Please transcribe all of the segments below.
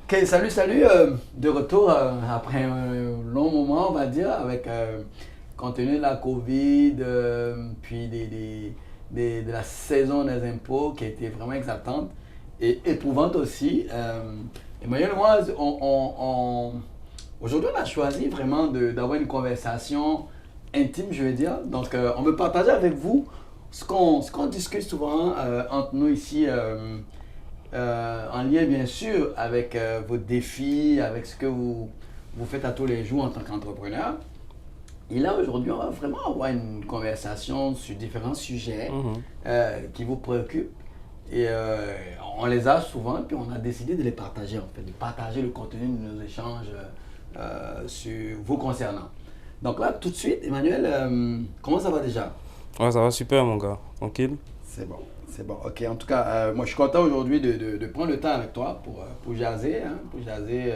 Ok, salut, de retour après un long moment, on va dire, avec compte tenu de la Covid, puis de la saison des impôts qui a été vraiment exaltante et éprouvante aussi. Emmanuel et moi, aujourd'hui, on a choisi vraiment d'avoir une conversation intime, je veux dire. Donc, on veut partager avec vous ce qu'on discute souvent entre nous ici. En lien bien sûr avec vos défis, avec ce que vous faites à tous les jours en tant qu'entrepreneur. Et là, aujourd'hui, on va vraiment avoir une conversation sur différents sujets Mhm. qui vous préoccupent. Et on les a souvent, puis on a décidé de les partager, en fait, de partager le contenu de nos échanges sur vous concernant. Donc là, tout de suite, Emmanuel, comment ça va déjà? Ouais, ça va super, mon gars. Tranquille. C'est bon, c'est bon. Ok, en tout cas, moi je suis content aujourd'hui de prendre le temps avec toi pour jaser, hein, pour jaser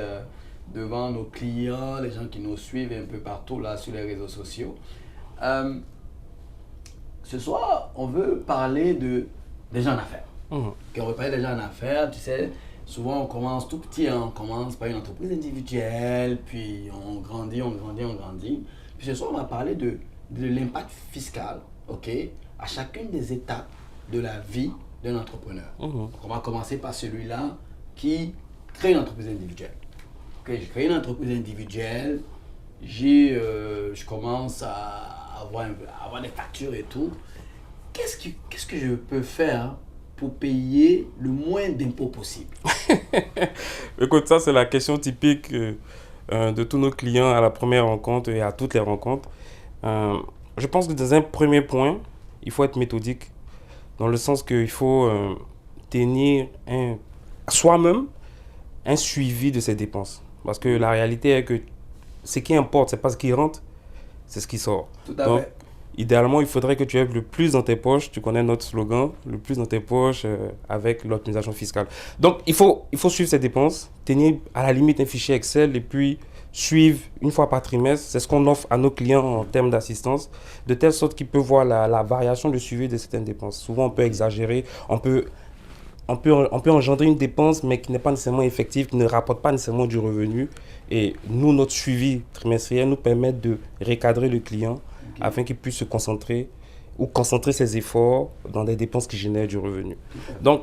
devant nos clients, les gens qui nous suivent un peu partout là sur les réseaux sociaux. Euh, Ce soir, on veut parler des gens en affaires. Mhm. Ok, on veut parler des gens en affaires, tu sais, souvent on commence tout petit, hein, on commence par une entreprise individuelle, puis on grandit, on grandit, on grandit. Puis ce soir, on va parler de l'impact fiscal, ok, à chacune des étapes de la vie d'un entrepreneur. Mhm. Donc, on va commencer par celui-là qui crée une entreprise individuelle. Ok, j'ai créé une entreprise individuelle, je commence à avoir des factures et tout. Qu'est-ce que je peux faire pour payer le moins d'impôts possible? Écoute, ça, c'est la question typique de tous nos clients à la première rencontre et à toutes les rencontres. Euh, je pense que dans un premier point, il faut être méthodique, dans le sens qu'il faut tenir soi-même un suivi de ses dépenses. Parce que la réalité est que ce qui importe, c'est pas ce qui rentre, c'est ce qui sort. Tout à Donc, fait. idéalement, il faudrait que tu aies le plus dans tes poches. Tu connais notre slogan, le plus dans tes poches avec l'optimisation fiscale. Donc, il faut suivre ses dépenses, tenir à la limite un fichier Excel et puis suivre une fois par trimestre. C'est ce qu'on offre à nos clients en termes d'assistance, de telle sorte qu'ils peuvent voir la variation de suivi de certaines dépenses. Souvent, on peut exagérer, on peut engendrer une dépense, mais qui n'est pas nécessairement effective, qui ne rapporte pas nécessairement du revenu. Et nous, notre suivi trimestriel nous permet de recadrer le client Ok, afin qu'il puisse se concentrer ou concentrer ses efforts dans des dépenses qui génèrent du revenu. tout à fait. Donc,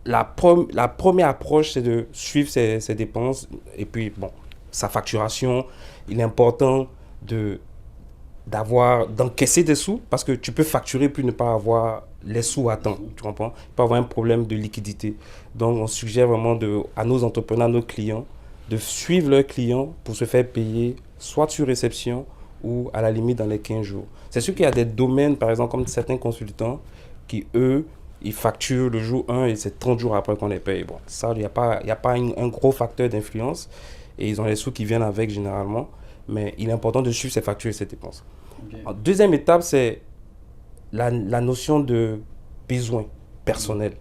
la première approche, c'est de suivre ses dépenses et puis, bon, sa facturation. Il est important de d'encaisser des sous parce que tu peux facturer puis ne pas avoir les sous à temps, tu comprends? Il peut avoir un problème de liquidité. Donc, on suggère vraiment à nos entrepreneurs, à nos clients, de suivre leurs clients pour se faire payer soit sur réception ou à la limite dans les 15 jours. C'est sûr qu'il y a des domaines, par exemple, comme certains consultants qui, eux, ils facturent le jour 1 et c'est 30 jours après qu'on les paye. Bon, ça, il y a pas un gros facteur d'influence et ils ont les sous qui viennent avec généralement, mais il est important de suivre ces factures et ces dépenses. Ok. En deuxième étape, c'est la notion de besoin personnel.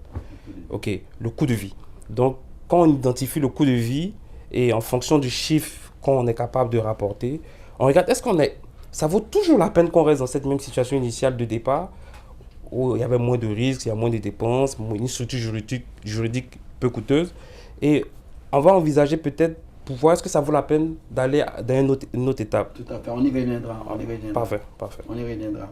OK, le coût de vie. Donc, quand on identifie le coût de vie et en fonction du chiffre qu'on est capable de rapporter, on regarde est-ce qu'on est. Ça vaut toujours la peine qu'on reste dans cette même situation initiale de départ où il y avait moins de risques, il y a moins de dépenses, une structure juridique peu coûteuse. Et on va envisager peut-être pour voir est-ce que ça vaut la peine d'aller dans une autre étape. Tout à fait. On y reviendra. On y reviendra. Parfait, parfait. On y reviendra.